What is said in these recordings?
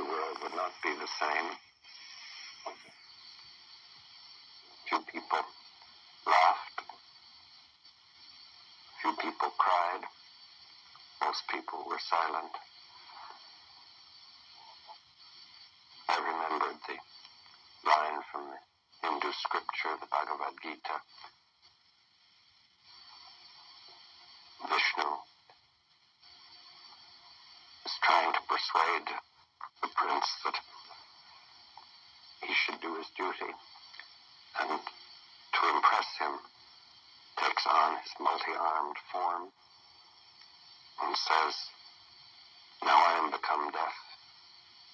the world would not be the same. Few people laughed. Few people cried. Most people were silent. I remembered the line from the Hindu scripture, the Bhagavad Gita. Vishnu is trying to persuade the prince that he should do his duty, and to impress him takes on his multi-armed form and says, "Now I am become death,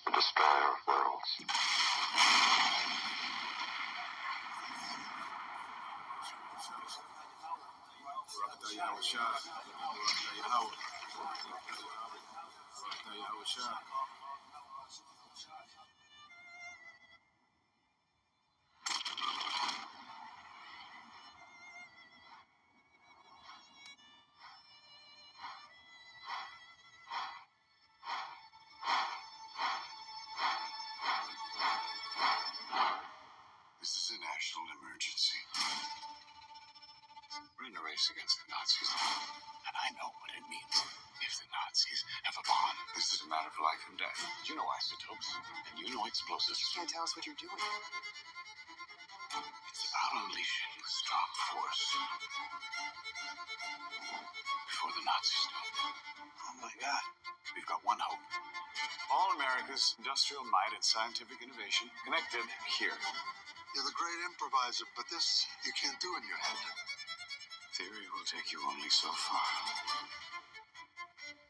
the destroyer of worlds." This is a national emergency. We're in a race against the Nazis, and I know what it means if the Nazis have a bomb. This is a matter of life and death. You know isotopes, and you know explosives. You can't tell us what you're doing. It's about unleashing a strong force before the Nazis do. Oh my God. We've got one hope. All America's industrial might and scientific innovation connected here. You're the great improviser, but this you can't do in your head. Theory will take you only so far.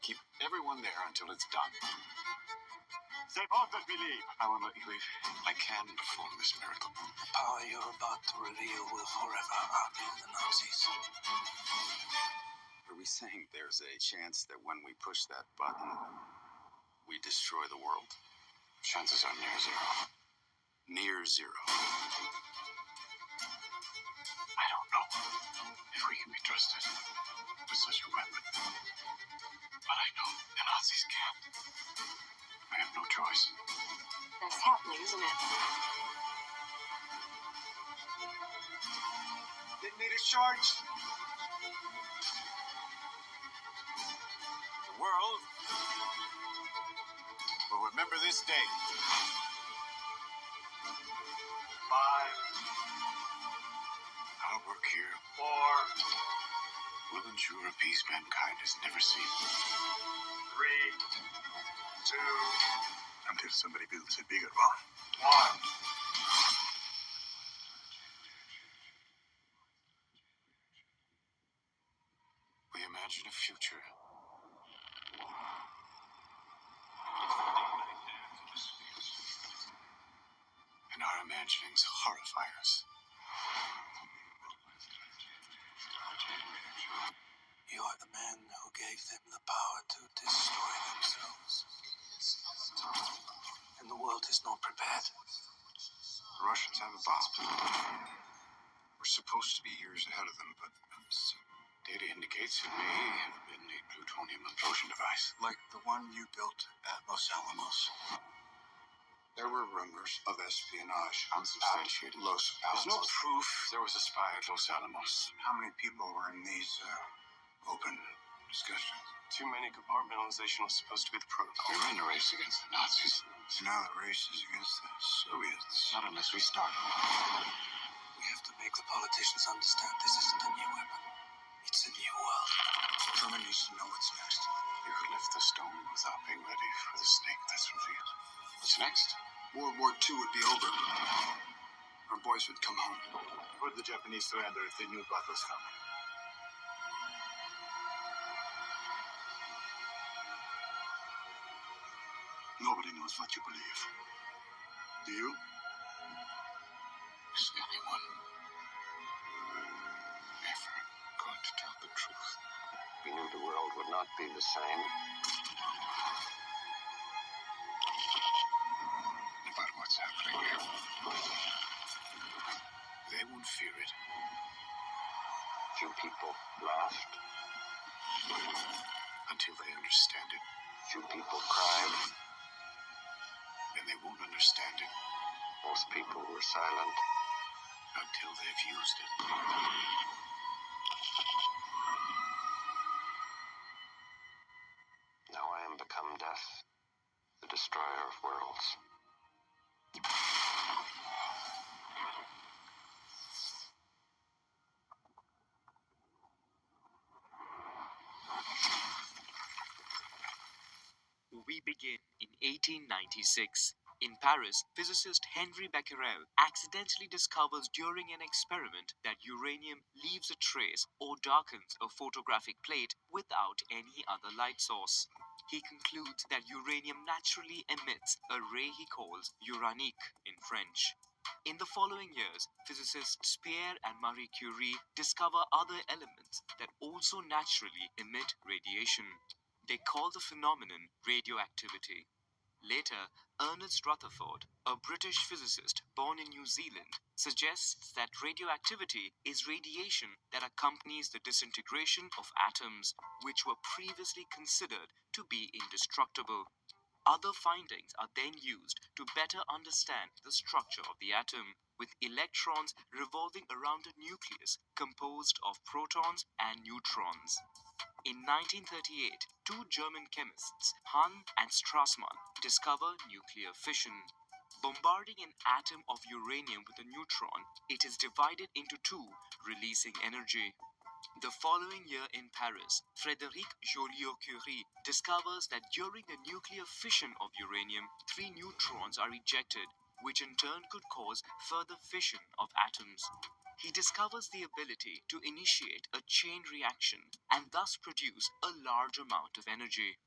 Keep everyone there until it's done. Say both that believe. I won't let you leave. I can perform this miracle. The power you're about to reveal will forever outlive the Nazis. Are we saying there's a chance that when we push that button, we destroy the world? Chances are near zero. Near zero. I don't know if we can be trusted with such a weapon. But I know the Nazis can't. We have no choice. That's happening, isn't it? Detonator charged. The world will remember this day. 5, Our work here 4, will ensure a peace mankind has never seen. 3, 2, Until somebody builds a bigger one. 1. We imagine a future. And our imaginings horrify us. You are the man who gave them the power to destroy themselves. And the world is not prepared. The Russians have a bomb. We're supposed to be years ahead of them, but data indicates it may have been a plutonium implosion device. Like the one you built at Los Alamos. There were rumors of espionage. Unsubstantiated. Los Alamos. There's no proof there was a spy at Los Alamos. How many people were in these open discussions? Too many. Compartmentalization was supposed to be the protocol. We're in a race against the Nazis. So now the race is against the Soviets. Not unless we start. We have to make the politicians understand this isn't a new weapon. It's a new world. Truman needs to know what's next. You could lift the stone without being ready for the snake that's revealed. What's next? World War II would be over. Our boys would come home. Would the Japanese surrender if they knew what was coming? Nobody knows what you believe. Do you? Is anyone ever going to tell the truth? We knew the world would not be the same. About what's happening here. They won't fear it. Few people laughed. Until they understand it. Few people cried. and they won't understand it Most people were silent. until they've used it. Now I am become death, the destroyer of worlds. We begin in 1896. In Paris, physicist Henri Becquerel accidentally discovers during an experiment that uranium leaves a trace or darkens a photographic plate without any other light source. He concludes that uranium naturally emits a ray he calls uranique in French. In the following years, physicists Pierre and Marie Curie discover other elements that also naturally emit radiation. They call the phenomenon radioactivity. Later, Ernest Rutherford, a British physicist born in New Zealand, suggests that radioactivity is radiation that accompanies the disintegration of atoms, which were previously considered to be indestructible. Other findings are then used to better understand the structure of the atom, with electrons revolving around a nucleus composed of protons and neutrons. In 1938, two German chemists, Hahn and Strassmann, discover nuclear fission. Bombarding an atom of uranium with a neutron, it is divided into two, releasing energy. The following year in Paris, Frédéric Joliot-Curie discovers that during the nuclear fission of uranium, three neutrons are ejected, which in turn could cause further fission of atoms. He discovers the ability to initiate a chain reaction and thus produce a large amount of energy.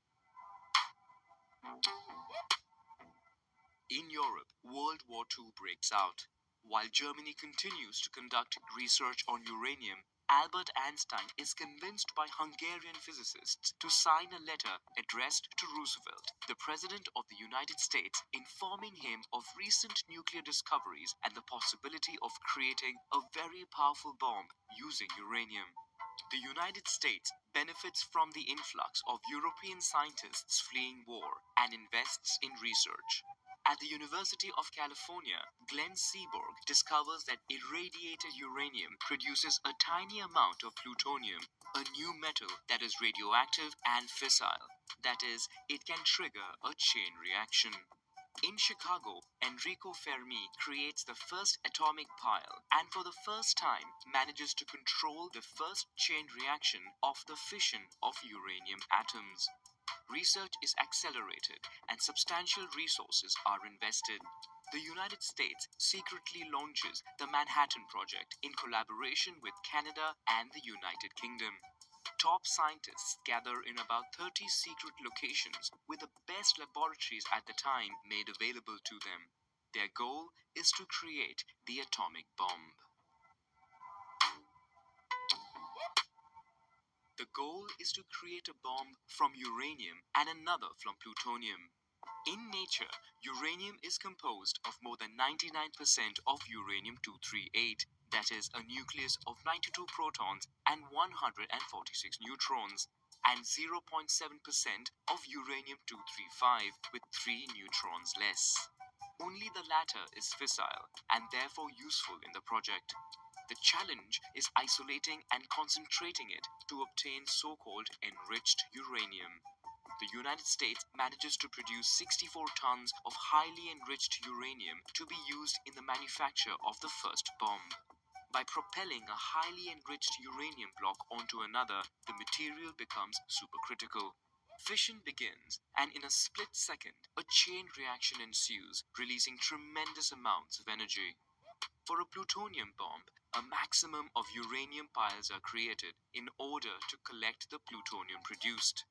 In Europe, World War II breaks out. While Germany continues to conduct research on uranium, Albert Einstein is convinced by Hungarian physicists to sign a letter addressed to Roosevelt, the President of the United States, informing him of recent nuclear discoveries and the possibility of creating a very powerful bomb using uranium. The United States benefits from the influx of European scientists fleeing war and invests in research. At the University of California, Glenn Seaborg discovers that irradiated uranium produces a tiny amount of plutonium, a new metal that is radioactive and fissile. That is, it can trigger a chain reaction. In Chicago, Enrico Fermi creates the first atomic pile and for the first time manages to control the first chain reaction of the fission of uranium atoms. Research is accelerated and substantial resources are invested. The United States secretly launches the Manhattan Project in collaboration with Canada and the United Kingdom. Top scientists gather in about 30 secret locations with the best laboratories at the time made available to them. Their goal is to create the atomic bomb. The goal is to create a bomb from uranium and another from plutonium. In nature, uranium is composed of more than 99% of uranium-238, that is, a nucleus of 92 protons and 146 neutrons, and 0.7% of uranium-235 with 3 neutrons less. Only the latter is fissile and therefore useful in the project. The challenge is isolating and concentrating it to obtain so-called enriched uranium. The United States manages to produce 64 tons of highly enriched uranium to be used in the manufacture of the first bomb. By propelling a highly enriched uranium block onto another, the material becomes supercritical. Fission begins, and in a split second, a chain reaction ensues, releasing tremendous amounts of energy. For a plutonium bomb, a maximum of uranium piles are created in order to collect the plutonium produced.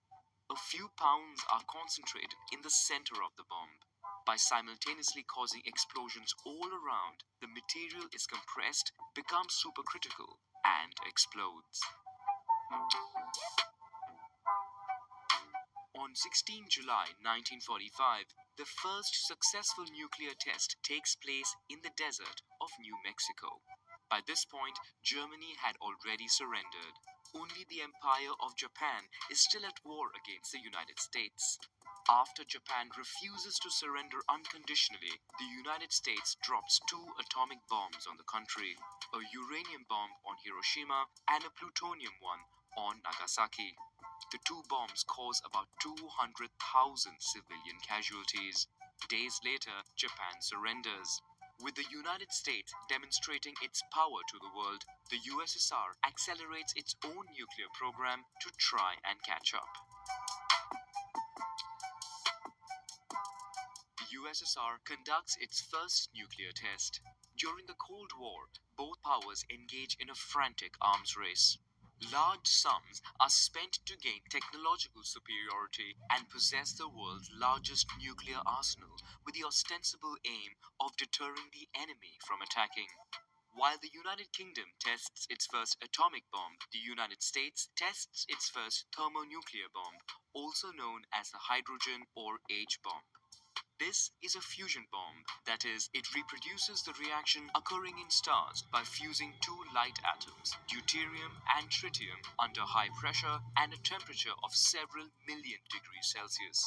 A few pounds are concentrated in the center of the bomb. By simultaneously causing explosions all around, the material is compressed, becomes supercritical, and explodes. On 16 July 1945, the first successful nuclear test takes place in the desert of New Mexico. By this point, Germany had already surrendered. only the Empire of Japan is still at war against the United States. After Japan refuses to surrender unconditionally, the United States drops two atomic bombs on the country, a uranium bomb on Hiroshima and a plutonium one on Nagasaki. The two bombs cause about 200,000 civilian casualties. Days later, Japan surrenders. With the United States demonstrating its power to the world, the USSR accelerates its own nuclear program to try and catch up. The USSR conducts its first nuclear test. During the Cold War, both powers engage in a frantic arms race. Large sums are spent to gain technological superiority and possess the world's largest nuclear arsenal, with the ostensible aim of deterring the enemy from attacking. While the United Kingdom tests its first atomic bomb, the United States tests its first thermonuclear bomb, also known as the hydrogen or H bomb. This is a fusion bomb, that is, it reproduces the reaction occurring in stars by fusing two light atoms, deuterium and tritium, under high pressure and a temperature of several million degrees Celsius.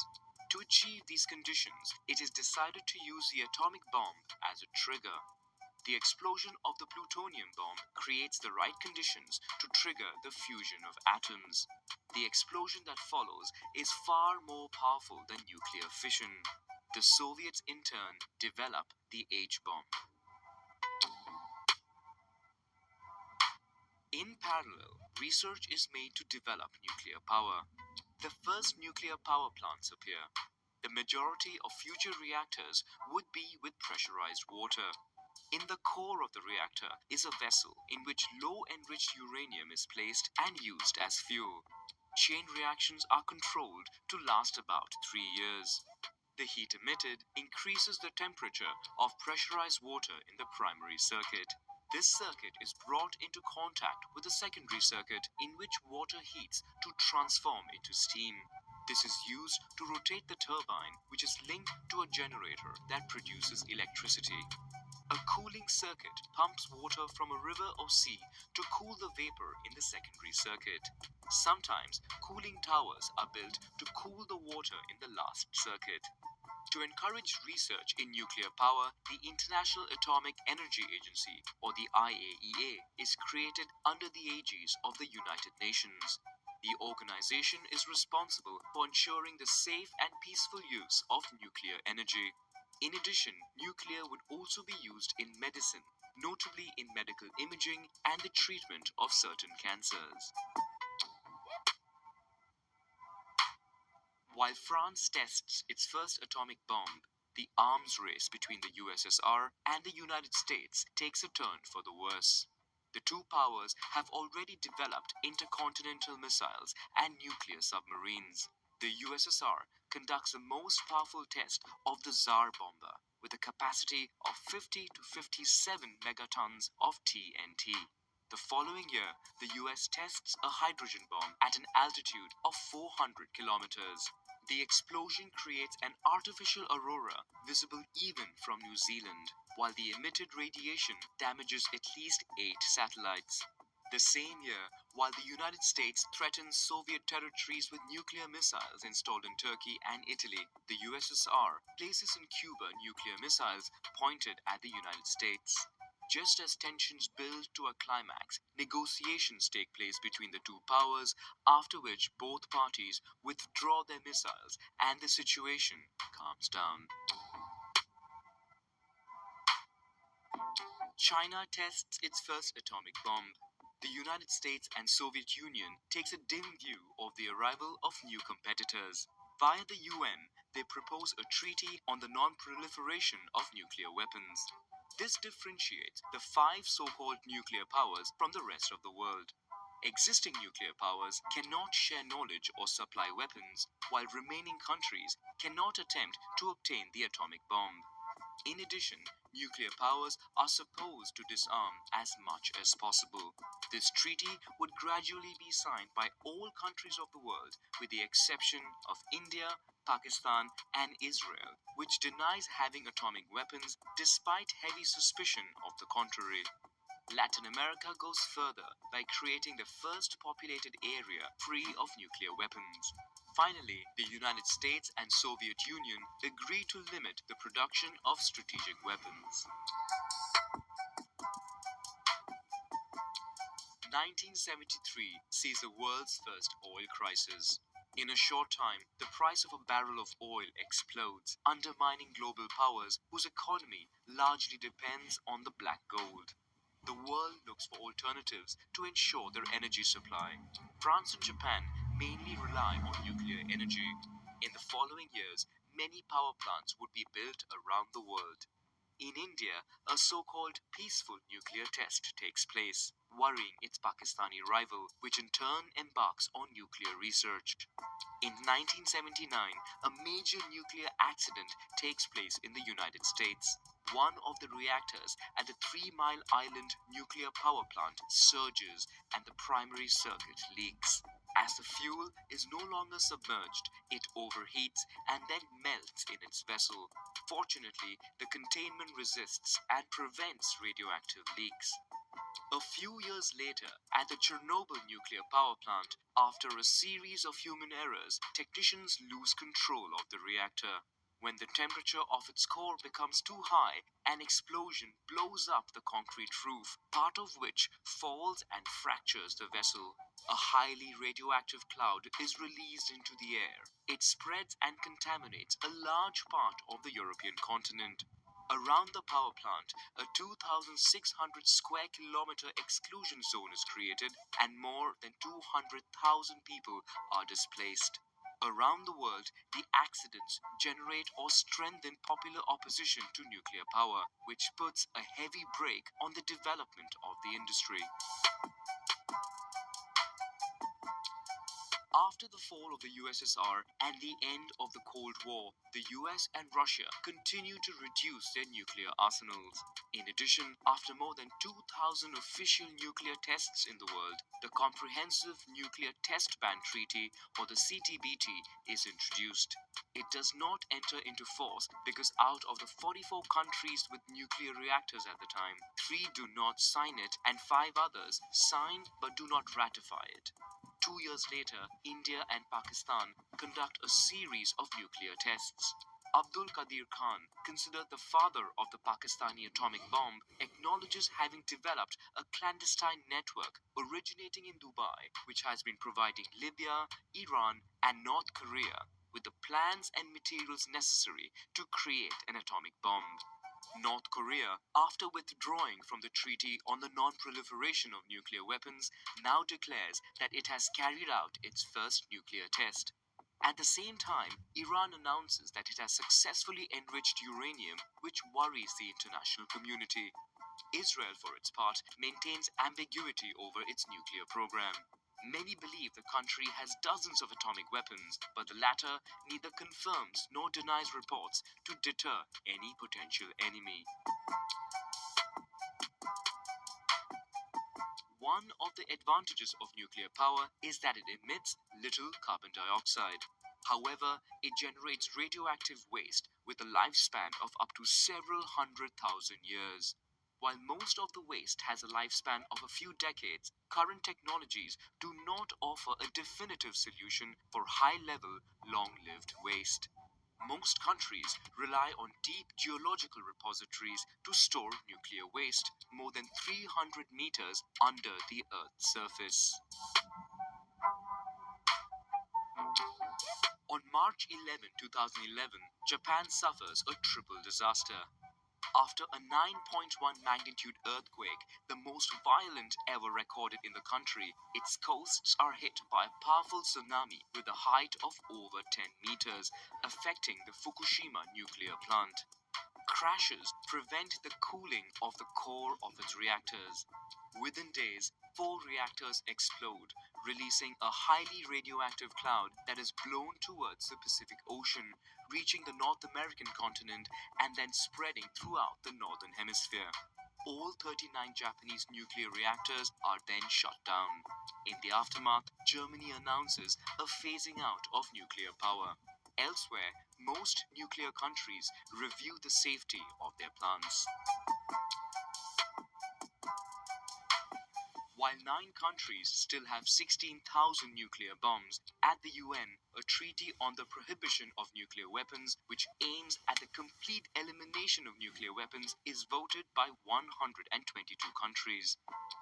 To achieve these conditions, it is decided to use the atomic bomb as a trigger. The explosion of the plutonium bomb creates the right conditions to trigger the fusion of atoms. The explosion that follows is far more powerful than nuclear fission. The Soviets in turn develop the H-bomb. In parallel, research is made to develop nuclear power. The first nuclear power plants appear. The majority of future reactors would be with pressurized water. In the core of the reactor is a vessel in which low-enriched uranium is placed and used as fuel. Chain reactions are controlled to last about 3 years. The heat emitted increases the temperature of pressurized water in the primary circuit. This circuit is brought into contact with the secondary circuit, in which water heats to transform into steam. This is used to rotate the turbine, which is linked to a generator that produces electricity. A cooling circuit pumps water from a river or sea to cool the vapor in the secondary circuit. Sometimes cooling towers are built to cool the water in the last circuit. To encourage research in nuclear power, the International Atomic Energy Agency, or the IAEA, is created under the aegis of the United Nations. The organization is responsible for ensuring the safe and peaceful use of nuclear energy. In addition, nuclear would also be used in medicine, notably in medical imaging and the treatment of certain cancers. While France tests its first atomic bomb, the arms race between the USSR and the United States takes a turn for the worse. The two powers have already developed intercontinental missiles and nuclear submarines. The USSR conducts the most powerful test of the Tsar bomber, with a capacity of 50 to 57 megatons of TNT. The following year, the US tests a hydrogen bomb at an altitude of 400 kilometers. The explosion creates an artificial aurora visible even from New Zealand, while the emitted radiation damages at least 8 satellites. The same year, while the United States threatens Soviet territories with nuclear missiles installed in Turkey and Italy, the USSR places in Cuba nuclear missiles pointed at the United States. Just as tensions build to a climax, negotiations take place between the two powers, after which both parties withdraw their missiles and the situation calms down. China tests its first atomic bomb. The United States and Soviet Union takes a dim view of the arrival of new competitors. Via the UN, they propose a treaty on the non-proliferation of nuclear weapons. This differentiates the 5 so-called nuclear powers from the rest of the world. Existing nuclear powers cannot share knowledge or supply weapons, while remaining countries cannot attempt to obtain the atomic bomb. In addition, nuclear powers are supposed to disarm as much as possible. This treaty would gradually be signed by all countries of the world, with the exception of India, Pakistan, and Israel, which denies having atomic weapons despite heavy suspicion of the contrary. Latin America goes further by creating the first populated area free of nuclear weapons. Finally, the United States and Soviet Union agree to limit the production of strategic weapons. 1973 sees the world's first oil crisis. In a short time, the price of a barrel of oil explodes, undermining global powers whose economy largely depends on the black gold. The world looks for alternatives to ensure their energy supply. France and Japan mainly rely on nuclear energy. In the following years, many power plants would be built around the world. In India, a so-called peaceful nuclear test takes place, worrying its Pakistani rival, which in turn embarks on nuclear research. In 1979, a major nuclear accident takes place in the United States. One of the reactors at the 3 Mile Island nuclear power plant surges and the primary circuit leaks. As the fuel is no longer submerged, it overheats and then melts in its vessel. Fortunately, the containment resists and prevents radioactive leaks. A few years later, at the Chernobyl nuclear power plant, after a series of human errors, technicians lose control of the reactor. When the temperature of its core becomes too high, an explosion blows up the concrete roof, part of which falls and fractures the vessel. A highly radioactive cloud is released into the air. It spreads and contaminates a large part of the European continent. Around the power plant, a 2,600 square kilometer exclusion zone is created and more than 200,000 people are displaced. Around the world, the accidents generate or strengthen popular opposition to nuclear power, which puts a heavy brake on the development of the industry. After the fall of the USSR and the end of the Cold War, the US and Russia continued to reduce their nuclear arsenals. In addition, after more than 2,000 official nuclear tests in the world, the Comprehensive Nuclear Test Ban Treaty, or the CTBT, is introduced. It does not enter into force because out of the 44 countries with nuclear reactors at the time, 3 do not sign it and 5 others sign but do not ratify it. 2 years later, India and Pakistan conduct a series of nuclear tests. Abdul Qadir Khan, considered the father of the Pakistani atomic bomb, acknowledges having developed a clandestine network originating in Dubai, which has been providing Libya, Iran, and North Korea with the plans and materials necessary to create an atomic bomb. North Korea, after withdrawing from the Treaty on the Non-Proliferation of Nuclear Weapons, now declares that it has carried out its first nuclear test. At the same time, Iran announces that it has successfully enriched uranium, which worries the international community. Israel, for its part, maintains ambiguity over its nuclear program. Many believe the country has dozens of atomic weapons, but the latter neither confirms nor denies reports to deter any potential enemy. One of the advantages of nuclear power is that it emits little carbon dioxide. However, it generates radioactive waste with a lifespan of up to several 100,000 years. While most of the waste has a lifespan of a few decades, current technologies do not offer a definitive solution for high-level, long-lived waste. Most countries rely on deep geological repositories to store nuclear waste more than 300 meters under the Earth's surface. On March 11, 2011, Japan suffers a triple disaster. After a 9.1 magnitude earthquake, the most violent ever recorded in the country, its coasts are hit by a powerful tsunami with a height of over 10 meters, affecting the Fukushima nuclear plant. Crashes prevent the cooling of the core of its reactors. Within days, 4 reactors explode, releasing a highly radioactive cloud that is blown towards the Pacific Ocean, reaching the North American continent and then spreading throughout the Northern Hemisphere. All 39 Japanese nuclear reactors are then shut down. In the aftermath, Germany announces a phasing out of nuclear power. Elsewhere, most nuclear countries review the safety of their plants. While 9 countries still have 16,000 nuclear bombs, at the UN, a treaty on the prohibition of nuclear weapons, which aims at the complete elimination of nuclear weapons, is voted by 122 countries.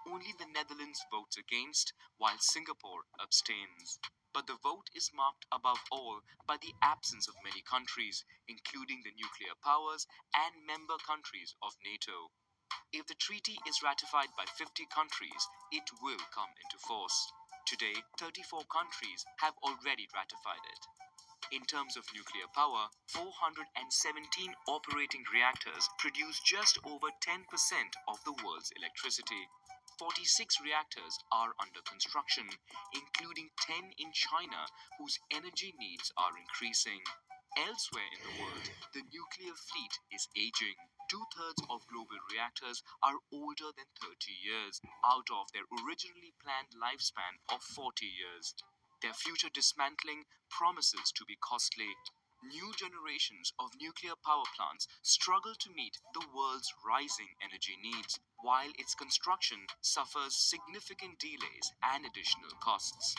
Only the Netherlands votes against, while Singapore abstains. But the vote is marked above all by the absence of many countries, including the nuclear powers and member countries of NATO. If the treaty is ratified by 50 countries, it will come into force. Today, 34 countries have already ratified it. In terms of nuclear power, 417 operating reactors produce just over 10% of the world's electricity. 46 reactors are under construction, including 10 in China, whose energy needs are increasing. Elsewhere in the world, the nuclear fleet is aging. 2/3 of global reactors are older than 30 years, out of their originally planned lifespan of 40 years. Their future dismantling promises to be costly. New generations of nuclear power plants struggle to meet the world's rising energy needs, while its construction suffers significant delays and additional costs.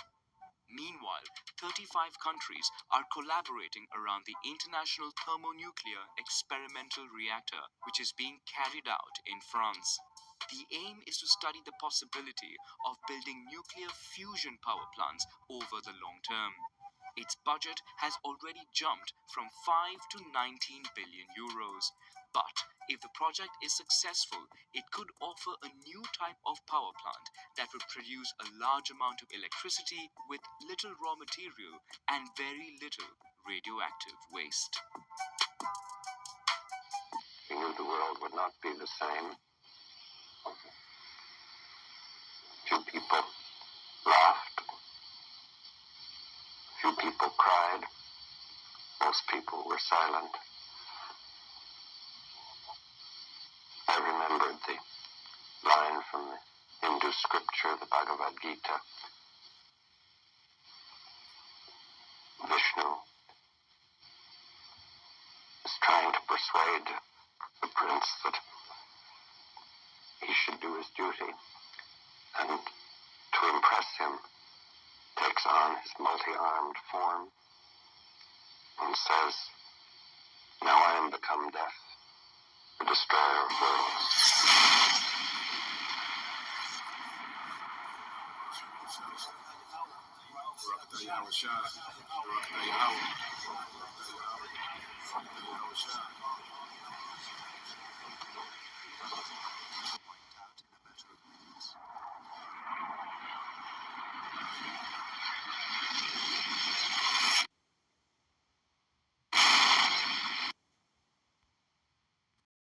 Meanwhile, 35 countries are collaborating around the International Thermonuclear Experimental Reactor, which is being carried out in France. The aim is to study the possibility of building nuclear fusion power plants over the long term. Its budget has already jumped from 5 to 19 billion euros. But if the project is successful, it could offer a new type of power plant that would produce a large amount of electricity with little raw material and very little radioactive waste. He knew the world would not be the same. Few people laughed. Few people cried. Most people were silent. I remembered the line from the Hindu scripture, the Bhagavad Gita. Vishnu is trying to persuade the prince that he should do his duty, and to impress him takes on his multi-armed form and says, "Now I am become death, the destroyer of worlds." Yahweh Shai.